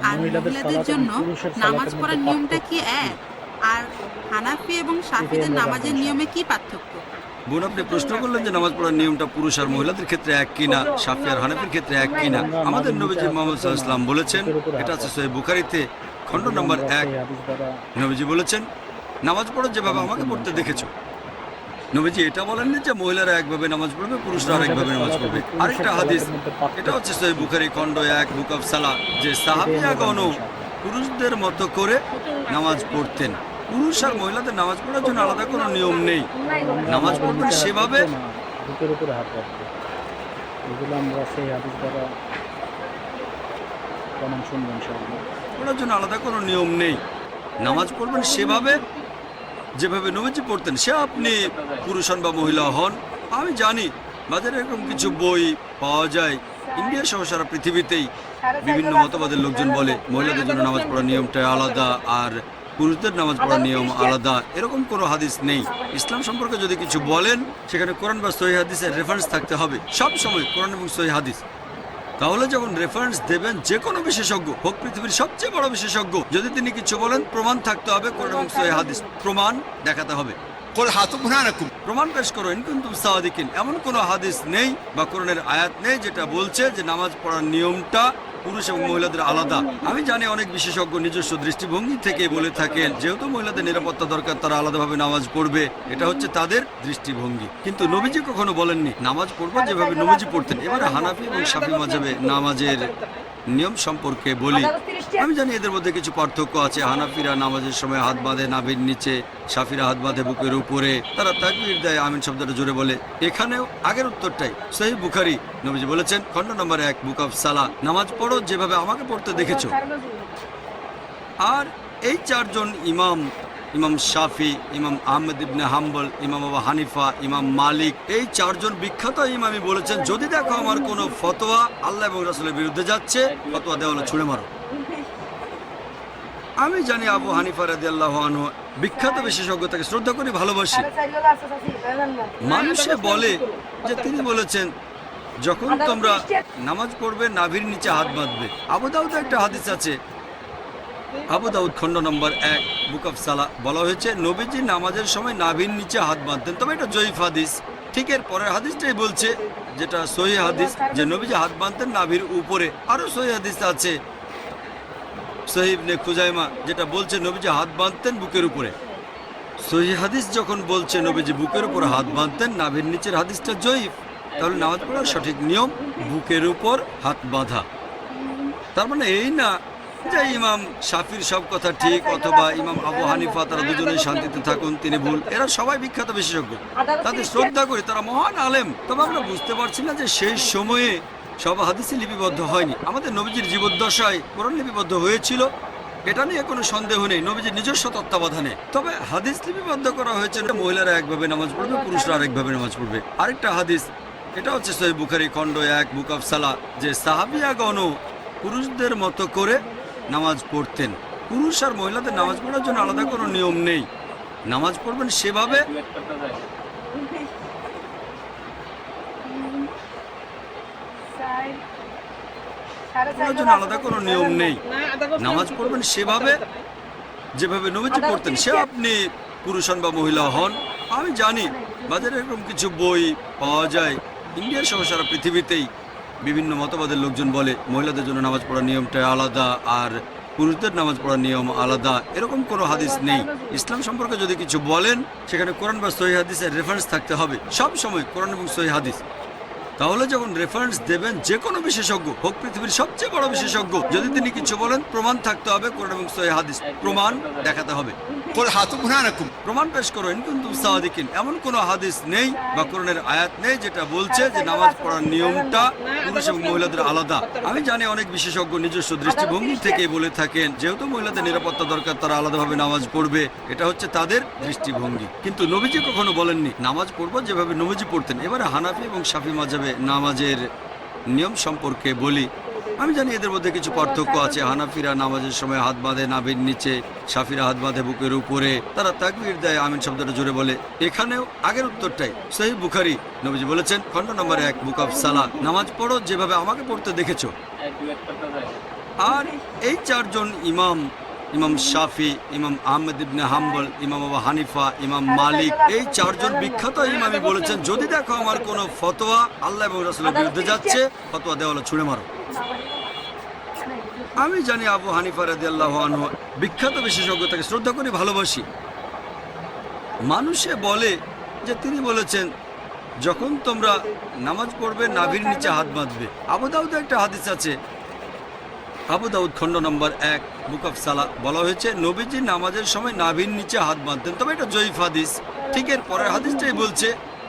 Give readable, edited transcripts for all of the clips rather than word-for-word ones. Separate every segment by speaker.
Speaker 1: আর মহিলাদের জন্য নামাজ পড়ার নিয়মটা কি এক? আর হানাফি এবং শাফিদের নামাজের নিয়মে কি পার্থক্য?
Speaker 2: বোন, আপনি প্রশ্ন করলেন যে নামাজ পড়ার নিয়মটা পুরুষ আর মহিলাদের ক্ষেত্রে এক কিনা, শাফি আর হানাফির ক্ষেত্রে এক কিনা। আমাদের নবীজি মুহাম্মদ সাল্লাল্লাহু আলাইহি ওয়াসাল্লাম বলেছেন, এটা আছে সহিহ বুখারীতে খণ্ড নম্বর 1, নবীজি বলেছেন, নামাজ পড়ো যেভাবে আমাকে পড়তে দেখেছো। নবীজি এটা বলেননি যে মহিলারা একভাবে নামাজ পড়বে, পুরুষরা আরেকভাবে নামাজ পড়বে। আরেকটা হাদিস, এটা হচ্ছে সহিহ বুখারী খণ্ড 1 বুক অফ সালাহ, যে সাহাবীগণ পুরুষদের মতো করে নামাজ পড়তেন। পুরুষ আর মহিলাদের নামাজ পড়ার জন্য আলাদা কোনো নিয়ম নেই। নামাজ পড়বেন সেভাবে,
Speaker 3: বুকের উপরে হাত রাখবে। এগুলো আমরা সেই হাদিস দ্বারা প্রমাণ শুনবো ইনশাআল্লাহ।
Speaker 2: পড়ার জন্য আলাদা কোনো নিয়ম নেই। নামাজ পড়বেন সেভাবে যেভাবে নবীজি পড়তেন, সে আপনি পুরুষ হন বা মহিলা হন। আমি জানি বাজারে এরকম কিছু বই পাওয়া যায়, ইন্ডিয়া সহ সারা পৃথিবীতেই বিভিন্ন মতবাদের লোকজন বলে মহিলাদের জন্য নামাজ পড়ার নিয়মটা আলাদা আর পুরুষদের নামাজ পড়ার নিয়ম আলাদা। এরকম কোনো হাদিস নেই। ইসলাম সম্পর্কে যদি কিছু বলেন, সেখানে কোরআন বা সহিহ হাদিসের রেফারেন্স থাকতে হবে। সব সময় কোরআন এবং সহিহ হাদিস। তাহলে যখন রেফারেন্স দেবেন যে কোনো বিশেষজ্ঞ হোক, পৃথিবীর সবচেয়ে বড় বিশেষজ্ঞ, যদি তিনি কিছু বলেন, প্রমাণ থাকতে হবে। কোরআন এবং সহিহ হাদিস প্রমাণ দেখাতে হবে। প্রমাণ পেশ করো ইন কুনতুম সাদিকিন। এমন কোনো হাদিস নেই বা কোরআনের আয়াত নেই যেটা বলছে যে নামাজ পড়ার নিয়মটা পুরুষ এবং মহিলাদের আলাদা। আমি জানি অনেক বিশেষজ্ঞ নিজস্ব দৃষ্টিভঙ্গি থেকে বলে থাকেন, যেহেতু মহিলাদের নিরাপত্তা দরকার, তারা আলাদাভাবে নামাজ পড়বে। এটা হচ্ছে তাদের দৃষ্টিভঙ্গি। কিন্তু নবীজি কখনো বলেননি নামাজ পড়বো যেভাবে নবীজি পড়তেন। এবারে হানাফি এবং শাফি মাযহাবে নামাজের নিয়ম সম্পর্কে বলি। আমি জানি এদের মধ্যে কিছু পার্থক্য আছে। হানাফিরা নামাজের সময় হাত বাঁধে নাভির নিচে, শাফিরা হাত বাঁধে বুকের উপরে, তারা তাকবীর দেয়, আমিন শব্দটা জোরে বলে। এখানেও আগের উত্তরটাই। সহিহ বুখারী, নবীজি বলেছেন খণ্ড নম্বর 1 বুক অফ সালাহ, নামাজ পড়ো যেভাবে আমাকে পড়তে দেখেছো। আর এই চারজন ইমাম, ইমাম শাফি, ইমাম আহমদ ইবনে হাম্বল, ইমাম আবু হানিফা, ইমাম মালিক, এই চারজন বিখ্যাত ইমামই বলেছেন, যদি দেখো আমার কোনো ফতোয়া আল্লাহ এবং রাসূলের বিরুদ্ধে যাচ্ছে, ফতোয়া দেওয়া হলো ছুঁড়ে মারো। আমি জানি আবু হানিফা রাদিয়াল্লাহু আনহু বিখ্যাত বিশেষজ্ঞ, তাকে শ্রদ্ধা করি, ভালোবাসি। মানুষে বলে যে তিনি বলেছেন, যখন তোমরা নামাজ পড়বে নাভির নিচে হাত বাঁধবে। আবু দাউদে একটা হাদিস আছে, আবু দাউদ খণ্ড নম্বর 1 বুক অফ সালাহ, বলা হয়েছে নবীজি নামাজের সময় নাভির নিচে হাত বাঁধতেন। তবে এটা জয়ীফ হাদিস। ঠিক এর পরের হাদিসটাই বলছে, যেটা সহিহ হাদিস, যে নবীজি হাত বাঁধতেন নাভির উপরে। আরও সহিহ হাদিস আছে সহিহ ইবনে খুজাইমা, যেটা বলছে নবীজি হাত বাঁধতেন বুকের উপরে। সহিহ হাদিস যখন বলছে নবীজি বুকের উপর হাত বাঁধতেন, নাভির নিচের হাদিসটা জয়ীফ। তাহলে নামাজ পড়ার সঠিক নিয়ম বুকের উপর হাত বাঁধা। তার মানে এই না যে ইমাম শাফির সব কথা ঠিক অথবা ইমাম আবু হানিফা তারা দুজনেই শান্তিতে থাকুন, তিনি ভুল। এরা সবাই বিখ্যাত বিশেষজ্ঞ, তাদের শ্রদ্ধা করি, তারা মহান আলেম। তবে আমরা বুঝতে পারছি না যে সেই সময়ে সব হাদিসে লিপিবদ্ধ হয়নি। আমাদের নবীজির জীবদ্দশায় কোরআন লিপিবদ্ধ হয়েছিল, এটা নিয়ে কোনো সন্দেহ নেই, নবীজির নিজস্ব তত্ত্বাবধানে। তবে হাদিস লিপিবদ্ধ করা হয়েছে মহিলারা একভাবে নামাজ পড়বে, পুরুষরা আরেকভাবে নামাজ পড়বে। আরেকটা হাদিস, এটা হচ্ছে সহিহ বুখারী খণ্ড 1 বুক অফ সালাহ, যে সাহাবীগণ পুরুষদের মতো করে নামাজ পড়তেন। পুরুষ আর মহিলাদের নামাজ পড়ার জন্য আলাদা কোনো নিয়ম নেই। নামাজ পড়বেন সেভাবে পড়ার জন্য আলাদা কোনো নিয়ম নেই। নামাজ পড়বেন সেভাবে যেভাবে নবীজি পড়তেন, সে আপনি পুরুষ হন বা মহিলা হন। আমি জানি বাজারে এরকম কিছু বই পাওয়া যায়, ইন্ডিয়া সহ সারা পৃথিবীতেই বিভিন্ন মতবাদের লোকজন বলে মহিলাদের জন্য নামাজ পড়ার নিয়মটা আলাদা আর পুরুষদের নামাজ পড়ার নিয়ম আলাদা। এরকম কোনো হাদিস নেই। ইসলাম সম্পর্কে যদি কিছু বলেন, সেখানে কোরআন বা সহিহ হাদিসের রেফারেন্স থাকতে হবে। সব সময় কোরআন এবং সহিহ হাদিস। তাহলে যখন রেফারেন্স দেবেন যে কোনো বিশেষজ্ঞ হোক, পৃথিবীর সবচেয়ে বড় বিশেষজ্ঞ, যদি তিনি কিছু বলেন, প্রমাণ থাকতে হবে। কোরআন এবং সহিহ হাদিস প্রমাণ দেখাতে হবে। প্রমাণ পেশ করো ইন কুনতুম সাদিকিন। এমন কোনো হাদিস নেই বা কোরআনের আয়াত নেই যেটা বলছে যে নামাজ পড়ার নিয়মটা পুরুষ এবং মহিলাদের আলাদা। আমি জানি অনেক বিশেষজ্ঞ নিজস্ব দৃষ্টিভঙ্গি থেকে বলে থাকেন, যেহেতু মহিলাদের নিরাপত্তা দরকার, তারা আলাদাভাবে নামাজ পড়বে। এটা হচ্ছে তাদের দৃষ্টিভঙ্গি। কিন্তু নবীজি কখনো বলেননি নামাজ পড়বো যেভাবে নবীজি পড়তেন। এবারে হানাফি এবং শাফি মাযহাবে নামাজের নিয়ম সম্পর্কে বলি। আমি জানি এদের মধ্যে কিছু পার্থক্য আছে। হানাফিরা নামাজের সময় হাত বাঁধে নাভির নিচে, শাফিরা হাত বাঁধে বুকের উপরে, তারা তাকবীর দেয়, আমিন শব্দটা জোরে বলে। এখানেও আগের উত্তরটাই। সহিহ বুখারী, নবীজি বলেছেন খণ্ড নম্বর 1 বুক অফ সালাহ, নামাজ পড়ো যেভাবে আমাকে পড়তে দেখেছো। আর এই চারজন ইমাম, ইমাম শাফি, ইমাম আহমেদ ইবনে হাম্বল, ইমাম আবু হানিফা, ইমাম মালিক, এই চারজন বিখ্যাত ইমামই বলেছেন যদি দেখো আমার কোনো ফতোয়া আল্লাহ এবং রাসূলের বিরুদ্ধে যাচ্ছে, ফতোয়া দেওয়ালে ছুঁড়ে মারো। আমি জানি আবু হানিফা রাদিয়াল্লাহু আনহু বিখ্যাত বিশেষজ্ঞ, তাকে শ্রদ্ধা করি, ভালোবাসি। মানুষে বলে যে তিনি বলেছেন যখন তোমরা নামাজ পড়বে নাভির নিচে হাত বাঁধবে। আবু দাউদে একটা হাদিস আছে, আবু দাউদ খণ্ড নম্বর 1 বুক অফ সালা বলা হয়েছে নবীজি নামাজের সময় নাভির নিচে হাত বাঁধতেন। তবে এটা জয়ীফ হাদিস। ঠিক এর পরের হাদিসটাই বলছে,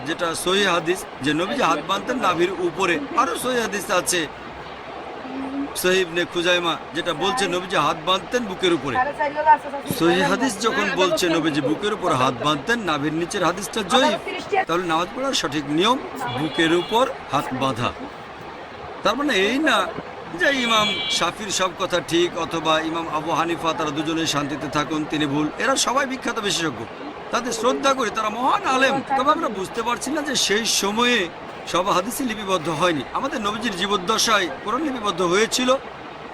Speaker 2: যেটা সহিহ হাদিস, যে নবীজি হাত বাঁধতেন নাভির উপরে। আরও সহিহ হাদিস আছে সহিহ ইবনে খুজাইমা, যেটা বলছে নবীজি হাত বাঁধতেন বুকের উপরে। সহিহ হাদিস যখন বলছে নবীজি বুকের উপর হাত বাঁধতেন, নাভির নিচের হাদিসটা জয়ীফ। তাহলে নামাজ পড়ার সঠিক নিয়ম বুকের উপর হাত বাঁধা। তার মানে এই না যে ইমাম শাফির সব কথা ঠিক অথবা ইমাম আবু হানিফা তারা দুজনেই শান্তিতে থাকুন, তিনি ভুল। এরা সবাই বিখ্যাত বিশেষজ্ঞ, তাদের শ্রদ্ধা করি, তারা মহান আলেম। তবে আমরা বুঝতে পারছি না যে সেই সময়ে সব হাদিসই লিপিবদ্ধ হয়নি। আমাদের নবীজির জীবদ্দশায় কোরআন লিপিবদ্ধ হয়েছিল,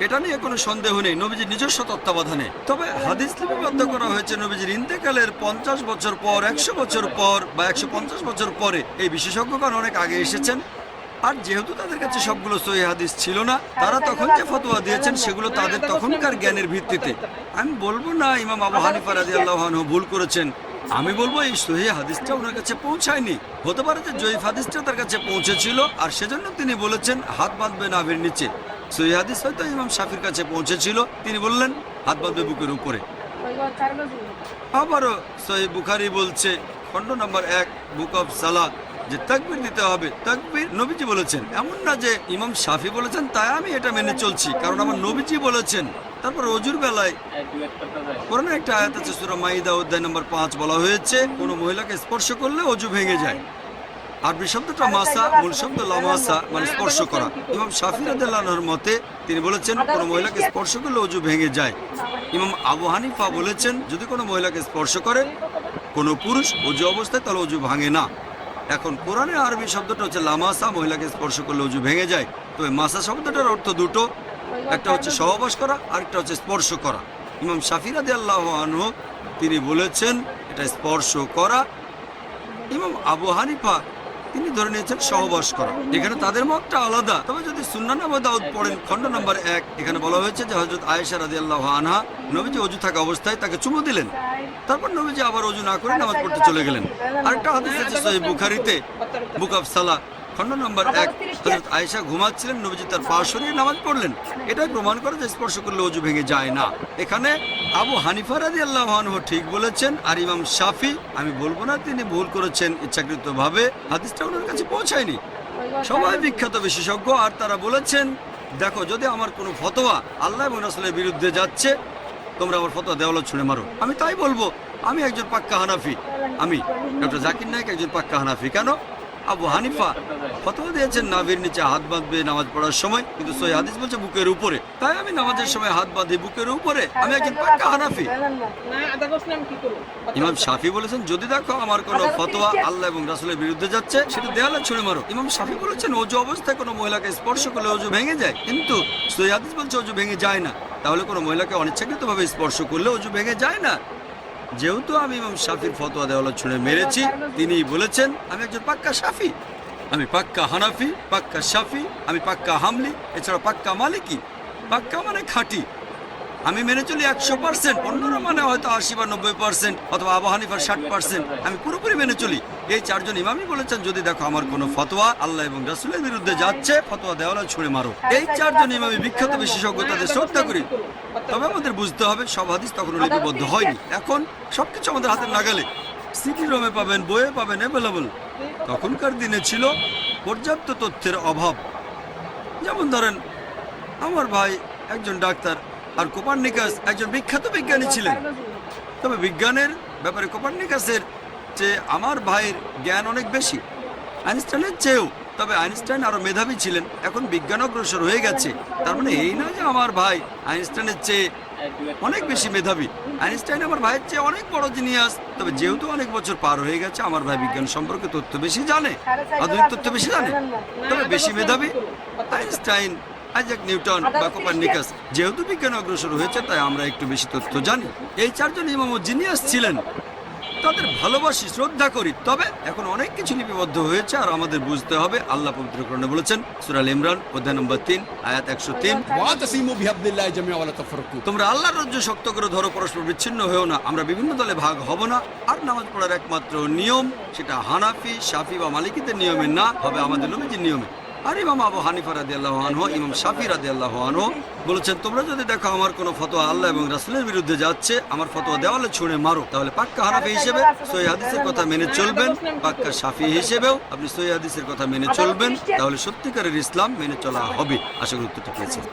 Speaker 2: এটা নিয়ে কোনো সন্দেহ নেই, নবীজির নিজস্ব তত্ত্বাবধানে। তবে হাদিস লিপিবদ্ধ করা হয়েছে নবীজির ইন্তেকালের 50 বছর পর, 100 বছর পর বা 150 বছর পরে। এই বিশেষজ্ঞগণ অনেক আগে এসেছেন। আর যেহেতু তাদের কাছে সবগুলো সহিহ হাদিস ছিল না, তারা তখন যে ফতোয়া দিয়েছেন সেগুলো তাদের তখনকার জ্ঞানের ভিত্তিতে। আমি বলবো না ইমাম আবু হানিফা রাদিয়াল্লাহু আনহু ভুল করেছেন, আমি বলবো এই সহিহ হাদিসটা ওনার কাছে পৌঁছায়নি। হতে পারে যে জয়ীফ হাদিসটা তার কাছে পৌঁছেছিল আর সেজন্য তিনি বলেছেন হাত বাঁধবে নাভির নিচে। সহিহ হাদিস হয়তো ইমাম শাফির কাছে পৌঁছেছিল, তিনি বললেন হাত বাঁধবে বুকের উপরে। আবারও সহিহ বুখারী বলছে খণ্ড নম্বর 1 বুক অফ সালাহ যে তাকবীর দিতে হবে। তাকবীর নবীজি বলেছেন, এমন না যে ইমাম শাফি বলেছেন তাই আমি এটা মেনে চলছি, কারণ আমার নবীজি বলেছেন। তারপর অজুর বেলায় কোরআনে একটা আয়াত আছে সূরা মাইদা অধ্যায় নম্বর 5, বলা হয়েছে কোনো মহিলাকে স্পর্শ করলে অজু ভেঙে যায়। আরবি শব্দটা মাসা, মূল শব্দ লামাসা, মানে স্পর্শ করা। ইমাম শাফি রাদিয়াল্লাহু আনহুর মতে তিনি বলেছেন কোনো মহিলাকে স্পর্শ করলে অজু ভেঙে যায়। ইমাম আবু হানিফা বলেছেন যদি কোনো মহিলাকে স্পর্শ করে কোনো পুরুষ অজু অবস্থায় তাহলে অজু ভাঙে না। এখন কোরআনে আরবি শব্দটা হচ্ছে লামাসা, মহিলাকে স্পর্শ করলে অজু ভেঙে যায়। তবে মাসা শব্দটার অর্থ দুটো, একটা হচ্ছে সহবাস করা, আরেকটা হচ্ছে স্পর্শ করা। ইমাম শাফি রাদিয়াল্লাহু আনহু তিনি বলেছেন এটা স্পর্শ করা। ইমাম আবু হানিফা তিনি ধরে নিয়েছেন সহবাস করা। এখানে তাদের মতটা আলাদা। তবে যদি সুন্নান আবু দাউদ পড়েন খণ্ড নম্বর 1, এখানে বলা হয়েছে যে হযরত আয়েশা রাদিয়াল্লাহু আনহা নবীজি অজু থাকা অবস্থায় তাকে চুমু দিলেন, তারপর নবীজি আবার অজু না করে নামাজ পড়তে চলে গেলেন। আরেকটা হাদিস আছে সহিহ বুখারীতে বুক অফ সালাহ খণ্ড নম্বর 1, হযরত আয়েশা ঘুমাচ্ছিলেন, নবীজি তার পা সরিয়ে নামাজ পড়লেন। এটাই প্রমাণ করে যে স্পর্শ করলে অজু ভেঙে যায় না। এখানে আবু হানিফা রাদিয়াল্লাহু আনহু ঠিক বলেছেন, আর ইমাম শাফি আমি বলবো না তিনি ভুল করেছেন ইচ্ছাকৃতভাবে, হাদিসটা ওনার কাছে পৌঁছায়নি। সবাই বিখ্যাত বিশেষজ্ঞ, আর তারা বলেছেন দেখো যদি আমার কোনো ফতোয়া আল্লাহ এবং রাসূলের বিরুদ্ধে যাচ্ছে, তোমরা আমার ফতোয়া দেওয়ালে ছুঁড়ে মারো। আমি তাই বলবো, আমি একজন পাক্কা হানাফি। আমি ডক্টর জাকির নায়েক একজন পাক্কা হানাফি। কেন? আবু হানিফা ফতোয়া দিয়েছেন নাভির নিচে হাত বাঁধবে নামাজ পড়ার সময়, কিন্তু সহিহ হাদিস বলছে বুকের উপরে। তাই আমি নামাজের সময় হাত বাঁধি বুকের উপরে, আমি একজন পাক্কা হানাফি। ইমাম শাফি বলেছেন যদি দেখো আমার কোনো ফতোয়া আল্লাহ এবং রাসূলের বিরুদ্ধে যাচ্ছে, সেটা দেওয়ালে ছুঁড়ে মারো। ইমাম শাফি বলেছেন অজু অবস্থায় কোনো মহিলাকে স্পর্শ করলে অজু ভেঙে যায়, কিন্তু সহিহ হাদিস বলছে অজু ভেঙে যায় না। তাহলে কোনো মহিলাকে অনিচ্ছাকৃতভাবে স্পর্শ করলে অজু ভেঙে যায় না। যেহেতু আমি ইমাম শাফির ফতোয়া দেওয়ালে ছুঁড়ে মেরেছি, তিনি বলেছেন আমি একজন পাক্কা শাফি, আমি পাক্কা হানাফি, পাক্কা শাফি, আমি পাক্কা হামলি, এছাড়া পাক্কা মালিকি। পাক্কা মানে খাঁটি, আমি মেনে চলি 100%, অন্যরা মানে হয়তো 80 বা 90% অথবা আবু হানিফার 60%। আমি পুরোপুরি মেনে চলি। এই চারজন ইমামই বলেছেন যদি দেখো আমার কোনো ফতোয়া আল্লাহ এবং রাসূলের বিরুদ্ধে যাচ্ছে, ফতোয়া দেওয়ালে ছুঁড়ে মারো। এই চারজন ইমামই বিখ্যাত বিশেষজ্ঞ, তাদের শ্রদ্ধা করি। তবে আমাদের বুঝতে হবে সব হাদিস তখনও লিপিবদ্ধ হয়নি। এখন সবকিছু আমাদের হাতের নাগালে, সিডি রোমে পাবেন, বইয়ে পাবেন, অ্যাভেলেবল। তখনকার দিনে ছিল পর্যাপ্ত তথ্যের অভাব। যেমন ধরেন আমার ভাই একজন ডাক্তার, আর কোপার্নিকাস একজন বিখ্যাত বিজ্ঞানী ছিলেন। তবে বিজ্ঞানের ব্যাপারে কোপার্নিকাসের চেয়ে আমার ভাইয়ের জ্ঞান অনেক বেশি, আইনস্টাইনের চেয়েও। তবে আইনস্টাইন আরও মেধাবী ছিলেন। এখন বিজ্ঞান অগ্রসর হয়ে গেছে, তার মানে এই নয় যে আমার ভাই আইনস্টাইনের চেয়ে অনেক বেশি মেধাবী। আইনস্টাইন আমার ভাইয়ের চেয়ে অনেক বড় জিনিয়াস। তবে যেহেতু অনেক বছর পার হয়ে গেছে, আমার ভাই বিজ্ঞান সম্পর্কে তথ্য বেশি জানে, আধুনিক তথ্য বেশি জানে, তবে বেশি মেধাবী। আইনস্টাইন আইজাক নিউটন বা কোপারনিকাস। যেহেতু বিজ্ঞান অগ্রসর হয়েছে তাই আমরা একটু বেশি তথ্য জানি। এই চারজন ইমাম ও জিনিয়াস ছিলেন, তাদের ভালোবাসি, শ্রদ্ধা করি। তবে এখন অনেক কিছু লিপিবদ্ধ হয়েছে আর আমাদের বুঝতে হবে আল্লাহ পবিত্র কোরআনে বলেছেন সূরা আল ইমরান অধ্যায় নম্বর 3 আয়াত 103,
Speaker 4: واعتصموا بحبل الله جميعا ولا تفرقوا।
Speaker 2: তোমরা আল্লাহর রজ্জু শক্ত করে ধরো, পরস্পর বিচ্ছিন্ন হয়েও না। আমরা বিভিন্ন দলে ভাগ হব না। আর নামাজ পড়ার একমাত্র নিয়ম সেটা হানাফি, শাফি বা মালিকিদের নিয়মে না, হবে আমাদের নবীজির নিয়মে। আর ইমাম আবু হানিফা রাদিয়াল্লাহু আনহু, ইমাম শাফি রাদিয়াল্লাহু আনহু বলেছেন, তোমরা যদি দেখো আমার কোনো ফতোয়া আল্লাহ এবং রাসূলের বিরুদ্ধে যাচ্ছে, আমার ফতোয়া দেওয়ালে ছুঁড়ে মারো। তাহলে পাক্কা হানাফি হিসেবে সহিহ হাদিসের কথা মেনে চলবেন, পাক্কা শাফি হিসেবেও আপনি সহিহ হাদিসের কথা মেনে চলবেন। তাহলে সত্যিকারের ইসলাম মেনে চলা হবে। আশা করি উত্তরটা পেয়েছেন।